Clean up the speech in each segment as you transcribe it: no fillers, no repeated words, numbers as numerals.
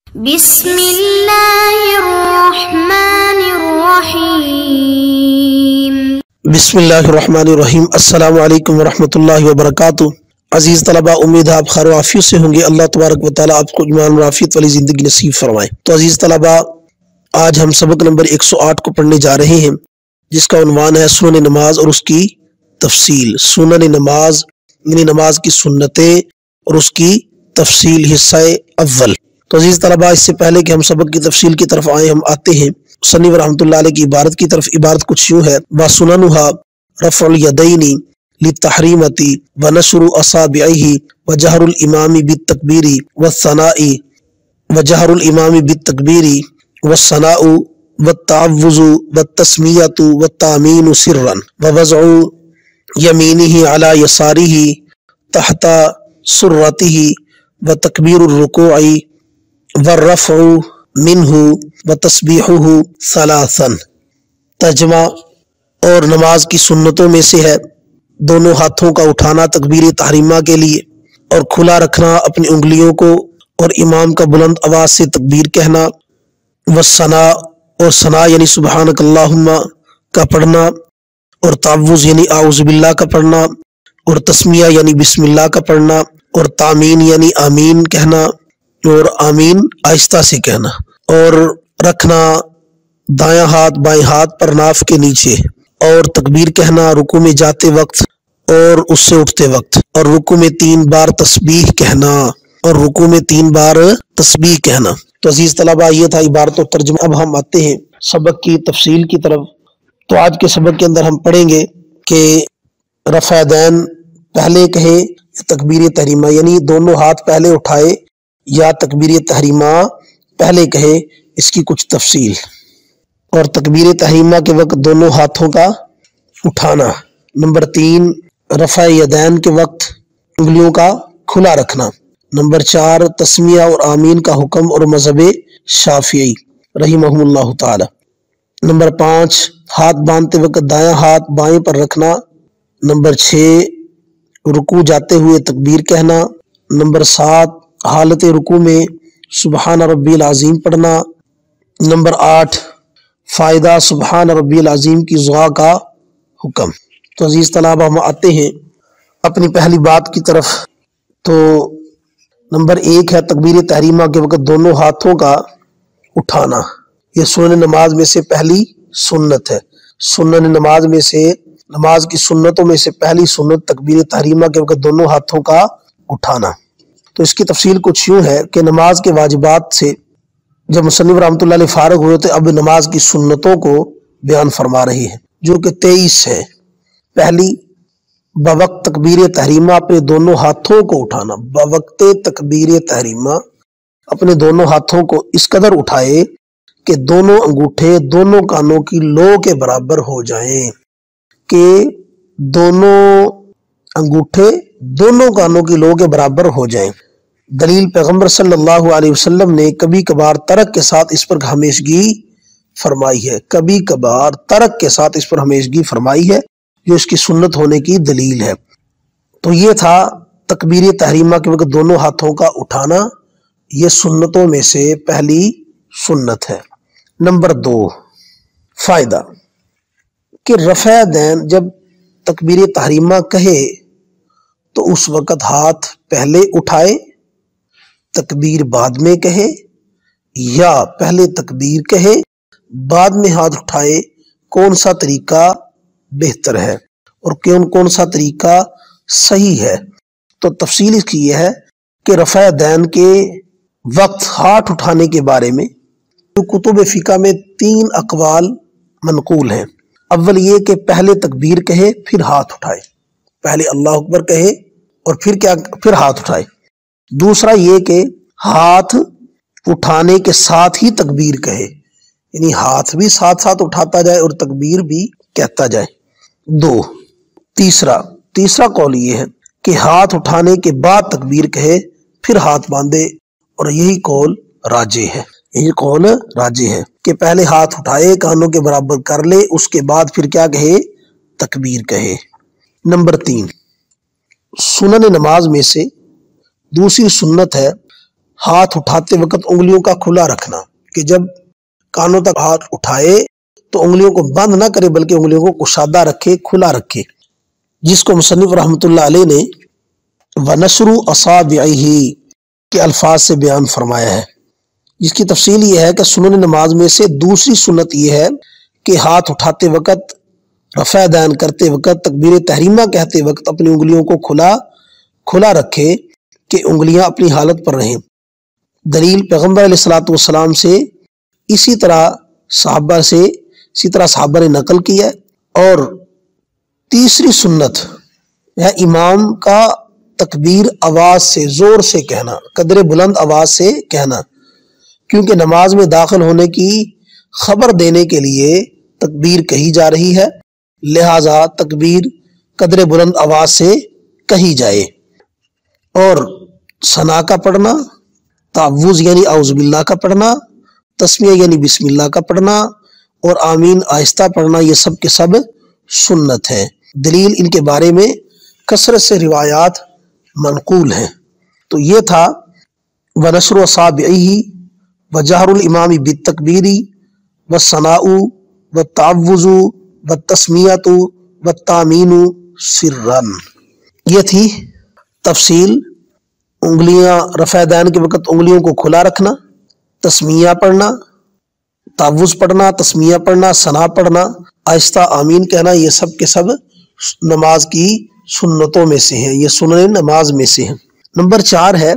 बिस्मिल्लाहिर्रहमानिर्रहीम। बिस्मिल्लाहिर्रहमानिर्रहीम। अस्सलामु अलैकुम वरहमतुल्लाहि वबरकातुहू। अजीज तलबा, उम्मीद है आप खैर आफियत से होंगे। अल्लाह तबारक व तआला आपको ईमान और आफियत वाली जिंदगी नसीब फरमाए। तो अजीज तलबा, आज हम सबक नंबर 108 को पढ़ने जा रहे हैं, जिसका उन्वान है सुनन नमाज और उसकी तफसील। सुनन नमाज यानी नमाज की सुन्नतें और उसकी तफसील, हिस्सा अव्वल। तो अजीज तलबा, इससे पहले कि हम सबक की तफसील की तरफ आए, हम आते हैं सन्नी रहमतुल्लाह अलैह की इबारत की तरफ। इबारत कुछ यूं है: व सुननुहा रफ़उल यदैनी लितहरीमती व नशरु असाबिही व जहरुल इमामी बित्तकबीरी व सनाई व जहरुल इमामी बित्तकबीरी व सनाउ व तावुज़ु व तस्मियतु व तामीनु सिर्रन व वज़उ यमीनिही अला यसारिही तहता सुर्रतिही व तकबीरुर रुकूई व रफ़उ मिन्हु व तस्बीहुहु सलासन। तर्जुमा: और नमाज की सुन्नतों में से है दोनों हाथों का उठाना तकबीर तहरीमा के लिए, और खुला रखना अपनी उंगलियों को, और इमाम का बुलंद आवाज से तकबीर कहना। व सना, और सना यानी सुबहानकल्लाहुम्मा का पढ़ना, और तावुज़ यानी आऊज़ु बिल्लाह का पढ़ना, और तस्मिया यानी बिस्मिल्लाह का पढ़ना, और तामीन यानी आमीन कहना, और आमीन आहिस्ता से कहना। और रखना दायां हाथ बाएं हाथ पर नाफ के नीचे, और तकबीर कहना रुकू में जाते वक्त और उससे उठते वक्त, और रुकू में 3 बार तस्बीह कहना, और रुकू में 3 बार तस्बीह कहना। तो अजीज तलबा, ये था इबारत और तर्जुमा। अब हम आते हैं सबक की तफसील की तरफ। तो आज के सबक के अंदर हम पढ़ेंगे कि रफ़ा दैन पहले कहे तकबीर तहरीमा, यानी दोनों हाथ पहले उठाए या तकबीर तहरीमा पहले कहे, इसकी कुछ तफसील। और तकबीर तहरीमा के वक्त दोनों हाथों का उठाना। नंबर 3, रफ़ा यदैन के वक्त उंगलियों का खुला रखना। नंबर 4, तस्मिया और आमीन का हुक्म और मज़हब शाफ़िई रहिमहुल्लाह ताला। नंबर 5, हाथ बांधते वक्त दायां हाथ बाएं पर रखना। नंबर 6, रुकू जाते हुए तकबीर कहना। नंबर 7, हालत रुकू में सुबहान रब्बिल अज़ीम पढ़ना। नंबर 8, फ़ायदा सुबहान रब्बिल अज़ीम की दुआ का हुक्म। तो अजीज़ तलबा, हम आते हैं अपनी पहली बात की तरफ। तो नंबर 1 है तकबीर तहरीमा के वक्त दोनों हाथों का उठाना। यह सुनन नमाज में से पहली सुन्नत है। सुनन नमाज में से, नमाज की सुन्नतों में से पहली सुन्नत तकबीर तहरीमा के वक्त दोनों हाथों का उठाना। तो इसकी तफसील कुछ यूँ है कि नमाज के वाजिबात से जब मुसन्निफ रहमतुल्लाह अलैह फारिग हुए तो अब नमाज की सुन्नतों को बयान फरमा रही है, जो कि 23 है। पहली, बवक्त तकबीर तहरीमा अपने दोनों हाथों को उठाना। बवक्त तकबीर तहरीमा अपने दोनों हाथों को इस कदर उठाए कि दोनों अंगूठे दोनों कानों की लो के बराबर हो जाएं, कि दोनों अंगूठे दोनों कानों की लो के बराबर हो जाएं। दलील, पैगंबर सल्लल्लाहु अलैहि वसल्लम ने कभी कभार तरक के साथ इस पर हमेशगी फरमाई है। कभी कभार तरक के साथ इस पर हमेशगी फरमाई है, जो इसकी सुन्नत होने की दलील है। तो ये था तकबीर तहरीमा के वक्त दोनों हाथों का उठाना, ये सुन्नतों में से पहली सुन्नत है। नंबर 2, फायदा कि रफ़ा दैन जब तकबीर तहरीमा कहे तो उस वक्त हाथ पहले उठाए, तकबीर बाद में कहे, या पहले तकबीर कहे बाद में हाथ उठाए। कौन सा तरीका बेहतर है और कौन सा तरीका सही है? तो तफसील इसकी यह है कि रफ़ा दैन के वक्त हाथ उठाने के बारे में तो कुतुब फिक़ा में 3 अक़वाल मनक़ूल हैं। अव्वल ये कि पहले तकबीर कहे फिर हाथ उठाए, पहले अल्लाह अकबर कहे और फिर हाथ उठाए। दूसरा ये कि हाथ उठाने के साथ ही तकबीर कहे, यानी हाथ भी साथ साथ उठाता जाए और तकबीर भी कहता जाए। 2, तीसरा कौल ये है कि हाथ उठाने के बाद तकबीर कहे फिर हाथ बांधे, और यही कौल राजे है। यही कौल राजे है कि पहले हाथ उठाए, कानों के बराबर कर ले, उसके बाद फिर क्या कहे? तकबीर कहे। नंबर 3, सुनन नमाज में से दूसरी सुन्नत है ہاتھ اٹھاتے وقت انگلیوں کا کھلا رکھنا، کہ جب کانوں تک ہاتھ اٹھائے تو انگلیوں کو بند نہ کرے بلکہ انگلیوں کو کشادہ رکھے، کھلا رکھے، جس کو مصنف رحمۃ اللہ علیہ نے وَنَشْرُ أَصَابِعِهِ کے الفاظ سے بیان فرمایا ہے۔ جس کی تفصیل یہ ہے کہ سنن نماز میں سے دوسری سنت یہ ہے کہ ہاتھ اٹھاتے وقت، رفع دین کرتے وقت، تکبیر تحریمہ کہتے وقت اپنی انگلیوں کو کھلا رکھے کہ انگلیاں اپنی حالت پر رہیں۔ دلیل پیغمبر علیہ الصلوۃ والسلام سے اسی طرح صحابہ نے نقل کی ہے۔ اور تیسری سنت ہے امام کا تکبیر آواز سے، زور سے کہنا، قدر بلند آواز سے کہنا، کیونکہ نماز میں داخل ہونے کی خبر دینے کے لیے تکبیر کہی جا رہی ہے، لہذا تکبیر قدر بلند آواز سے کہی جائے۔ اور ثنا کا پڑھنا، تعوذ یعنی اعوذ باللہ کا پڑھنا، تسمیہ یعنی بسم اللہ کا پڑھنا، اور آمین آہستہ پڑھنا، یہ سب کے سب سنت ہیں۔ دلیل ان کے بارے میں کثرت سے روایات منقول ہیں۔ تو یہ تھا وَنَشْرُ أَصَابِعِهِ وَجَهْرُ الْإِمَامِ بِالتَّكْبِيرِ وَالثَّنَاءُ وَالتَّعَوُّذُ وَالتَّسْمِيَةُ وَالتَّأْمِينُ سِرًّا۔ یہ تھی تفصیل انگلیاں رفع دین کے وقت انگلیوں کو کھلا رکھنا، تسمیہ پڑھنا، تعوذ پڑھنا، تسمیہ پڑھنا، ثنا پڑھنا، آہستہ آمین کہنا، یہ سب کے سب نماز کی سنتوں میں سے ہیں، یہ سنن نماز میں سے ہیں۔ نمبر 4 ہے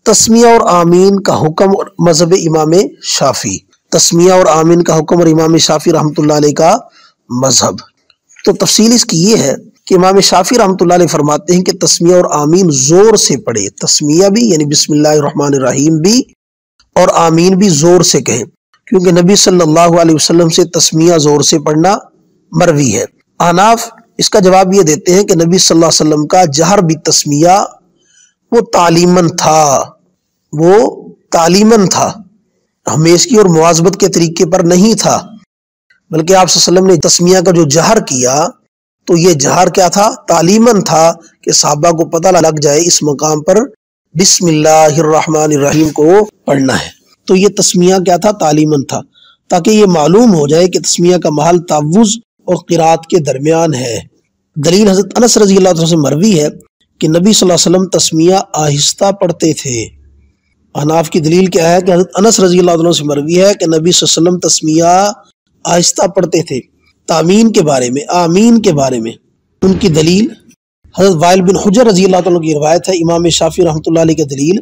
تسمیہ اور آمین کا حکم اور مذہب امام شافعی۔ تسمیہ اور آمین کا حکم اور امام شافعی رحمۃ اللہ علیہ کا مذہب۔ تو تفصیل اس کی یہ ہے کہ امام شافعی رحمۃ اللہ علیہ فرماتے ہیں کہ تسمیہ اور آمین زور سے پڑھے، تسمیہ بھی یعنی بسم اللہ الرحمن الرحیم بھی اور آمین بھی زور سے کہیں، کیونکہ نبی صلی اللہ علیہ وسلم سے تسمیہ زور سے پڑھنا مروی ہے۔ احناف اس کا جواب یہ دیتے ہیں کہ نبی صلی اللہ علیہ وسلم کا جہر بھی تسمیہ وہ تعلیماً تھا، ہمیشگی اور مواظبت کے طریقے پر نہیں تھا، بلکہ آپ صلی اللہ علیہ وسلم نے تسمیہ کا جو جہر کیا تو یہ جہر کیا تھا؟ تعلیماً تھا، کہ صحابہ کو پتہ لگ جائے اس مقام پر بسم اللہ الرحمن الرحیم کو پڑھنا ہے۔ تو یہ تسمیہ کیا تھا؟ تعلیماً تھا، تاکہ یہ معلوم ہو جائے کہ تسمیہ کا محل تعوذ اور قرات کے درمیان ہے۔ دلیل حضرت انس رضی اللہ عنہ سے مروی ہے کہ نبی صلی اللہ علیہ وسلم تسمیہ آہستہ پڑھتے تھے۔ احناف کی دلیل کیا ہے کہ حضرت انس رضی اللہ عنہ سے مروی ہے کہ نبی صلی اللہ علیہ وسلم تسمیہ آہستہ پڑھتے تھے۔ آمین کے بارے میں ان کی دلیل حضرت وائل بن حجر رضی اللہ عنہ کی روایت ہے۔ امام شافعی رحمۃ اللہ علیہ کی دلیل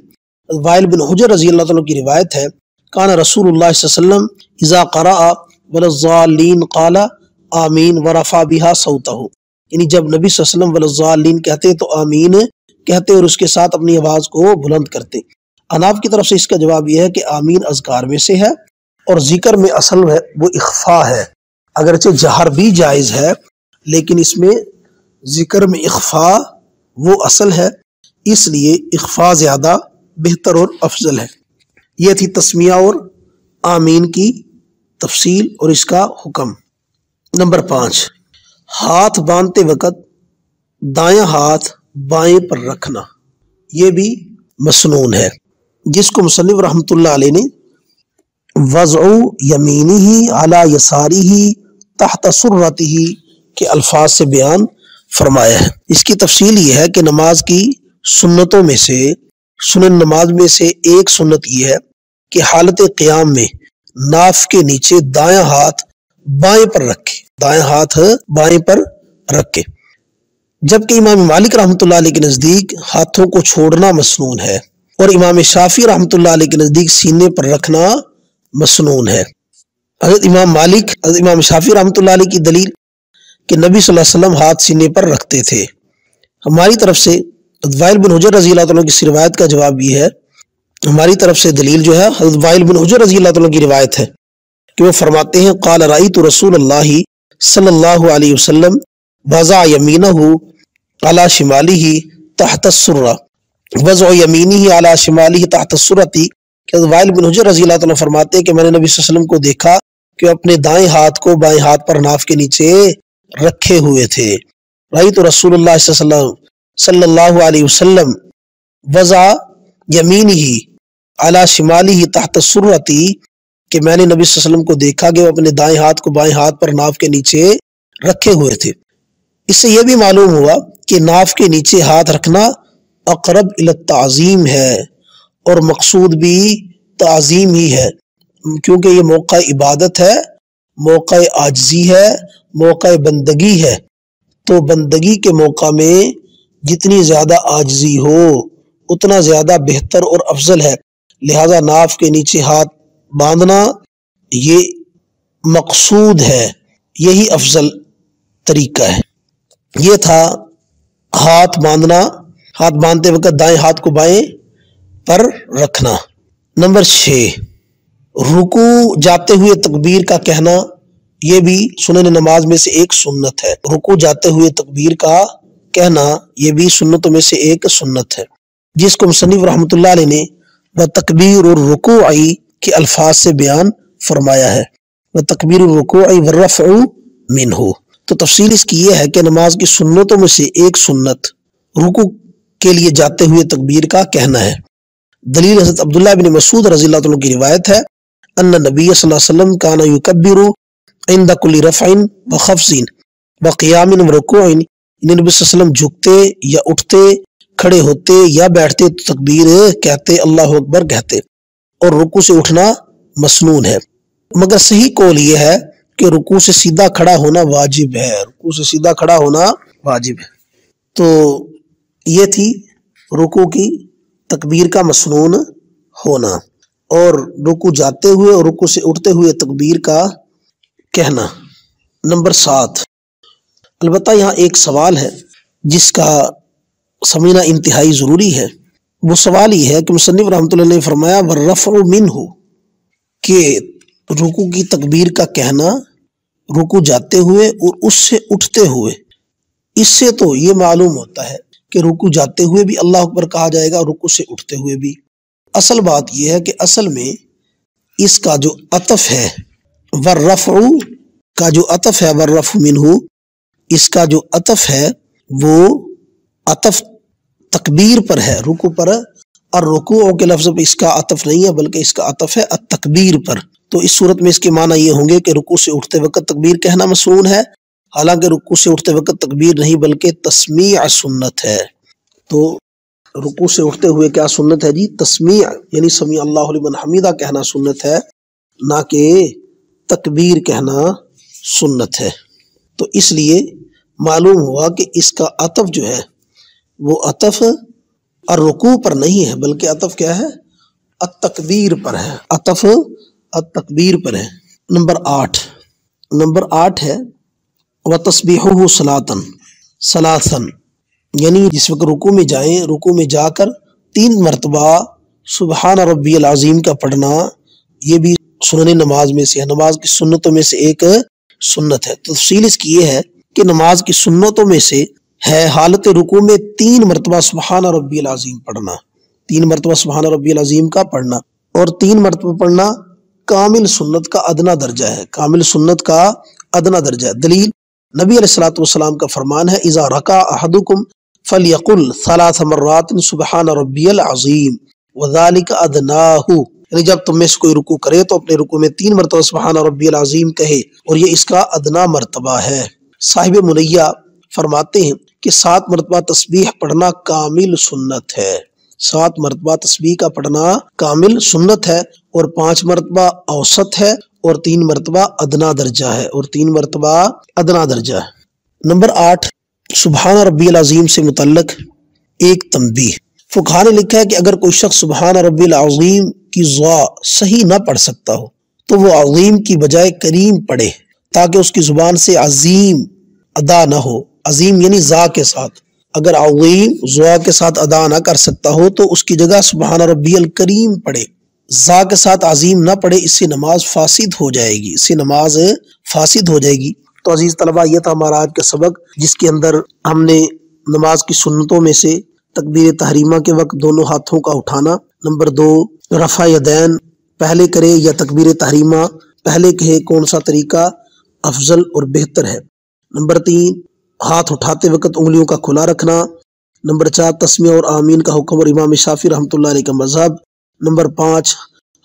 وائل بن حجر رضی اللہ عنہ کی روایت ہے، کان رسول اللہ صلی اللہ علیہ وسلم اذا قرأ ولا الضالین قال آمین ورفع بها صوتہ، یعنی جب نبی صلی اللہ علیہ وسلم ولا الضالین کہتے تو آمین کہتے اور اس کے ساتھ اپنی آواز کو بلند کرتے۔ احناف کی طرف سے اس کا جواب یہ ہے کہ آمین اذکار میں سے ہے اور ذکر میں اصل ہے وہ اخفا ہے، اگرچہ جہر بھی جائز ہے لیکن اس میں ذکر میں اخفا وہ اصل ہے، اس لیے اخفا زیادہ بہتر اور افضل ہے۔ یہ تھی تسمیہ اور آمین کی تفصیل اور اس کا حکم۔ نمبر 5 ہاتھ باندھتے وقت دایاں ہاتھ بائیں پر رکھنا، یہ بھی مسنون ہے، جس کو مصنف رحمۃ اللہ علیہ نے وضع یمینہ علی یسارہ تحت سرتہ کے الفاظ سے بیان فرمایا ہے۔ اس کی تفصیل یہ ہے کہ نماز کی سنتوں میں سے سنن نماز میں سے ایک سنت یہ ہے کہ حالت قیام میں ناف کے نیچے دایاں ہاتھ بائیں پر رکھے، جبکہ امام مالک رحمۃ اللہ علیہ کے نزدیک ہاتھوں کو چھوڑنا مسنون ہے اور امام شافعی رحمۃ اللہ علیہ کے نزدیک سینے پر رکھنا مسنون ہے۔ حضرت امام شافعی رحمۃ اللہ علیہ کی دلیل کہ نبی صلی اللہ علیہ وسلم ہاتھ سینے پر رکھتے تھے۔ ہماری طرف سے وائل بن حجر رضی اللہ عنہ کی روایت کا جواب یہ ہے، ہماری طرف سے دلیل جو ہے حضرت وائل بن حجر رضی اللہ عنہ کی روایت ہے کہ وہ فرماتے ہیں قال رأیت رسول اللہ صلی اللہ علیہ وسلم وضع یمینہ علی شمالہ تحت السرہ وضع یمینہ علی شمالہ تحت السرۃ، کہ وائل بن حجر رضی اللہ عنہ فرماتے ہیں کہ میں نے نبی صلی اللہ علیہ وسلم کو دیکھا کہ اپنے دائیں ہاتھ کو بائیں ہاتھ پر ناف کے نیچے رکھے ہوئے تھے۔ رأیت رسول اللہ صلی اللہ علیہ وسلم وضع یمینہ अला शिमालिही तहत सुर्रती, कि मैंने नबी सल्लल्लाहु अलैहि वसल्लम को देखा कि वो अपने दाएं हाथ को बाएं हाथ पर नाव के नीचे रखे हुए थे। इससे यह भी मालूम हुआ कि नाव के नीचे हाथ रखना अक़रब इला ताज़ीम है और मकसूद भी ताज़ीम ही है, क्योंकि ये मौका इबादत है, मौका आजिज़ी है, मौका बंदगी है। तो बंदगी के मौका में जितनी ज़्यादा आजिज़ी हो उतना ज़्यादा बेहतर और अफजल है। लिहाजा नाव के नीचे हाथ बांधना ये मकसूद है, यही अफजल तरीका है। ये था हाथ बांधना, हाथ बांधते वक्त दाएं हाथ को बाएं पर रखना। नंबर 6, रुकू जाते हुए तकबीर का कहना, यह भी सुनन नमाज में से एक सुन्नत है। रुकू जाते हुए तकबीर का कहना यह भी सुन्नतों में से एक सुन्नत है, जिसको मुसन्निफ रहमतुल्लाह अलैह ने व तकबीर और रुकूई के अल्फाज से बयान फरमाया है। व तकबीर और रुकूई व रफ़उ मिन्हु, तो तफसील इसकी यह है कि नमाज की सुन्नतों में से एक सुन्नत रुकू के लिए जाते हुए तकबीर का कहना है। दलील हज़रत अब्दुल्लाह बिन मसूद रज़ियल्लाहु अन्हु की रिवायत है, अन्ना नबी सल्लल्लाहु अलैहि वसल्लम काना युकब्बिरु इंदा कुल्ली रफ़इन व खफ़्ज़िन व क़ियामिन व रुकूइन, नबी सल्लल्लाहु अलैहि वसल्लम झुकते या उठते, खड़े होते या बैठते तो तकबीर कहते, अल्लाहु अकबर कहते, और रुकू से उठना मसनून है। मगर सही कौल यह है कि रुकू से सीधा खड़ा होना वाजिब है, रुकू से सीधा खड़ा होना वाजिब है। तो ये थी रुकू की तकबीर का मसनून होना और रुकू जाते हुए और रुकू से उठते हुए तकबीर का कहना। नंबर 7, अलबत्ता यहाँ एक सवाल है जिसका समझना इंतहाई ज़रूरी है। वो सवाल ये है कि मुसन्निफ रहमतुल्लाह अलैह ने फरमाया वर्रफ़उ मिन्हु, कि रुकू की तकबीर का कहना रुकू जाते हुए और उससे उठते हुए, इससे तो ये मालूम होता है कि रुकू जाते हुए भी अल्लाह अकबर कहा जाएगा, रुकू से उठते हुए भी। असल बात यह है कि असल में इसका जो अतफ है वर्रफ़उ का जो अतफ है वर्रफ़उ मिन्हु, इसका जो अतफ है वो अतफ तकबीर पर है, रुकू पर, और रुकू के लफ्ज़ पर इसका अतफ नहीं है बल्कि इसका अतफ है तकबीर पर। तो इस सूरत में इसके माना ये होंगे कि रुकू से उठते वक्त तकबीर कहना मसनून है, हालांकि रुकू से उठते वक्त तकबीर नहीं बल्कि तस्मीअ सुन्नत है। तो रुकू से उठते हुए क्या सुन्नत है जी? तस्मीअ, यानी समी अल्लाहु लिमन हमीदा कहना सुन्नत है, ना कि तकबीर कहना सुन्नत है। तो इसलिए मालूम हुआ कि इसका अतफ जो है वो अतफ और रुकू पर नहीं है बल्कि अतफ क्या है? अत-तकबीर पर है, अतफ अत-तकबीर पर है। नंबर 8 है व तस्बीहुहु सलातन सलासन, यानी जिस वक्त रुकू में जाएं, रुकू में जाकर 3 मरतबा सुबहान रब्बियल अज़ीम का पढ़ना, ये भी सुनने नमाज में से है, नमाज की सुन्नतों में से एक सुन्नत है। तो तफसील इसकी ये है कि नमाज की सुन्नतों में से है हालत रुकू में 3 मरतबा सुबहान रब्बियल अज़ीम पढ़ना, 3 मरतबा सुबहान रब्बियल अज़ीम का पढ़ना, और 3 मरतबा पढ़ना कामिल सुन्नत का अदना दर्जा है, कामिल सुन्नत का अदना दर्जा है। दलील नबी अलैहिस्सलातु वस्सलाम का फरमान है, इज़ा रका अहदुकुम फलयकुल सलास मर्रातिन सुबहान रब्बियल अज़ीम व ज़ालिका अदनाहु, यानी जब तुम में से कोई रुकू करे तो अपने रुकू में 3 मरतबा सुबहान रब्बियल अज़ीम कहे, और ये इसका अदना मर्तबा है। साहिब मुनय्या फरमाते हैं कि 7 मरतबा तस्बीह पढ़ना कामिल सुन्नत है, 7 मरतबा तस्बीह का पढ़ना कामिल सुन्नत है, और 5 मरतबा औसत है, और 3 मरतबा अदना दर्जा है, और 3 मरतबा अदना दर्जा है। नंबर 8, सुबहान रब्बियल अज़ीम से मुतल्लक एक तंबीह। फुक़हा ने लिखा है कि अगर कोई शख्स सुबहान रब्बियल अज़ीम की ज़ा सही ना पढ़ सकता हो तो वो अज़ीम की बजाय करीम पढ़े, ताकि उसकी जुबान से अज़ीम अदा ना हो। अज़ीम यानी ज़ा के साथ, अगर अज़ीम ज़ा के साथ अदा ना कर सकता हो तो उसकी जगह सुबहान रब्बियल करीम पढ़े, ज़ा के साथ अज़ीम ना पढ़े, इससे नमाज फासिद हो जाएगी, इससे नमाज फासिद हो जाएगी। तो अजीज़ तलबा, ये था हमारा आज का सबक, जिसके अंदर हमने नमाज की सुन्नतों में से तकबीर तहरीमा के वक्त दोनों हाथों का उठाना, नंबर 2 रफ़ा यदैन पहले करे या तकबीर तहरीमा पहले कहे, कौन सा तरीका अफजल और बेहतर है, नंबर 3 हाथ उठाते वक्त उंगलियों का खुला रखना, नंबर 4 तस्मीह और आमीन का हुक्म और इमाम शाफी रहमतुल्लाह अलैह का मज़हब, نمبر 5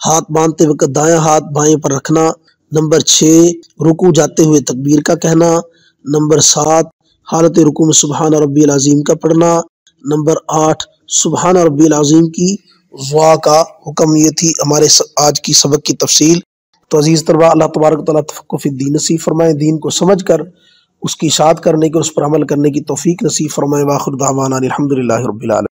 ہاتھ باندھتے وقت دایاں ہاتھ بائیں پر رکھنا۔ نمبر 6 رکوع جاتے ہوئے تکبیر کا کہنا۔ نمبر 7 حالت رکوع میں سبحان ربی العظیم کا پڑھنا۔ نمبر 8 سبحان ربی العظیم کی دعا کا حکم۔ یہ تھی ہمارے آج کی سبق کی تفصیل۔ تو عزیز طلبہ، اللہ تبارک و تعالیٰ تفقہ فی الدین نصیب فرمائے، دین کو سمجھ کر اس کی اشاعت کرنے کی، اس پر عمل کرنے کی توفیق نصیب فرمائے۔ وآخر دعوانا الحمدللہ رب العالمین۔